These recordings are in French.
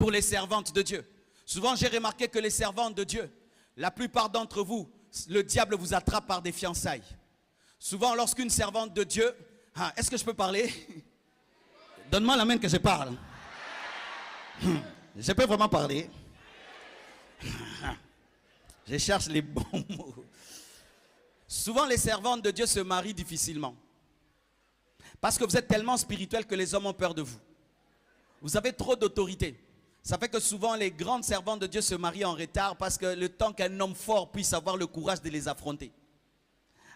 pour les servantes de Dieu. Souvent, j'ai remarqué que les servantes de Dieu, la plupart d'entre vous, le diable vous attrape par des fiançailles. Souvent, lorsqu'une servante de Dieu... est-ce que je peux parler? Donne-moi la main que je parle. Je peux vraiment parler. Je cherche les bons mots. Souvent, les servantes de Dieu se marient difficilement. Parce que vous êtes tellement spirituel que les hommes ont peur de vous. Vous avez trop d'autorité. Ça fait que souvent, les grandes servantes de Dieu se marient en retard parce que le temps qu'un homme fort puisse avoir le courage de les affronter.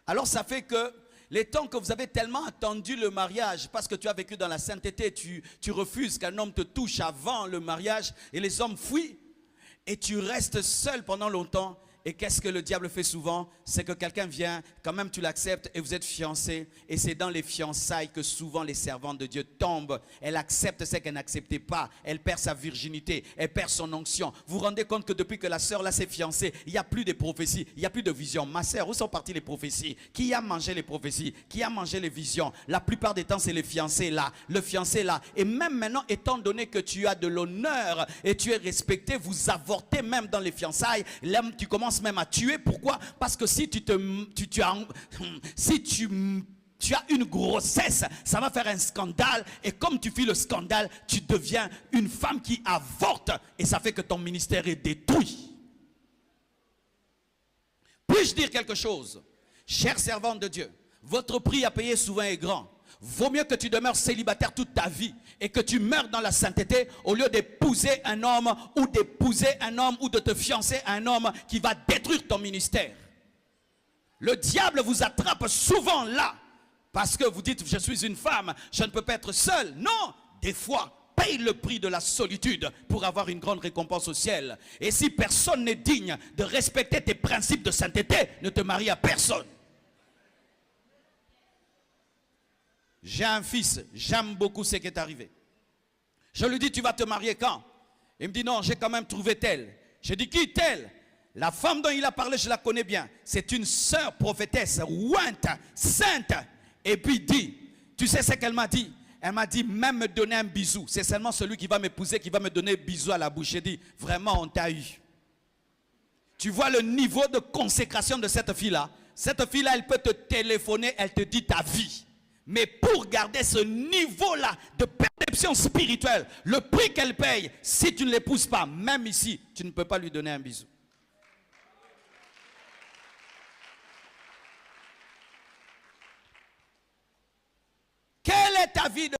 Alors, ça fait que les temps que vous avez tellement attendu le mariage, parce que tu as vécu dans la sainteté, tu refuses qu'un homme te touche avant le mariage et les hommes fuient et tu restes seul pendant longtemps. Et qu'est-ce que le diable fait souvent? C'est que quelqu'un vient, quand même tu l'acceptes et vous êtes fiancés. Et c'est dans les fiançailles que souvent les servantes de Dieu tombent. Elle accepte ce qu'elle n'acceptait pas. Elle perd sa virginité, elle perd son onction. Vous vous rendez compte que depuis que la sœur là s'est fiancée, il n'y a plus de prophéties, il n'y a plus de visions. Ma sœur, où sont parties les prophéties? Qui a mangé les prophéties? Qui a mangé les visions? La plupart des temps, c'est les fiancés là, le fiancé là. Et même maintenant, étant donné que tu as de l'honneur et tu es respecté, vous avortez même dans les fiançailles. Là, tu commences même à tuer. Pourquoi? Parce que si tu as une grossesse, ça va faire un scandale. Et comme tu fais le scandale, tu deviens une femme qui avorte. Et ça fait que ton ministère est détruit. Puis-je dire quelque chose? Chère servante de Dieu, votre prix à payer souvent est grand. Vaut mieux que tu demeures célibataire toute ta vie et que tu meurs dans la sainteté au lieu d'épouser un homme ou de te fiancer à un homme qui va détruire ton ministère. Le diable vous attrape souvent là parce que vous dites je suis une femme, je ne peux pas être seule. Non, des fois, paye le prix de la solitude pour avoir une grande récompense au ciel. Et si personne n'est digne de respecter tes principes de sainteté, ne te marie à personne. J'ai un fils, j'aime beaucoup ce qui est arrivé. Je lui dis, tu vas te marier quand? Il me dit, non, j'ai quand même trouvé telle. Je dis, qui telle? La femme dont il a parlé, je la connais bien. C'est une sœur prophétesse, ointe, sainte. Et puis dit, tu sais ce qu'elle m'a dit? Elle m'a dit, même me donner un bisou. C'est seulement celui qui va m'épouser qui va me donner un bisou à la bouche. J'ai dit, vraiment, on t'a eu. Tu vois le niveau de consécration de cette fille-là? Cette fille-là, elle peut te téléphoner, elle te dit ta vie. Mais pour garder ce niveau-là de perception spirituelle, le prix qu'elle paye, si tu ne l'épouses pas, même ici, tu ne peux pas lui donner un bisou. Quelle est ta vie de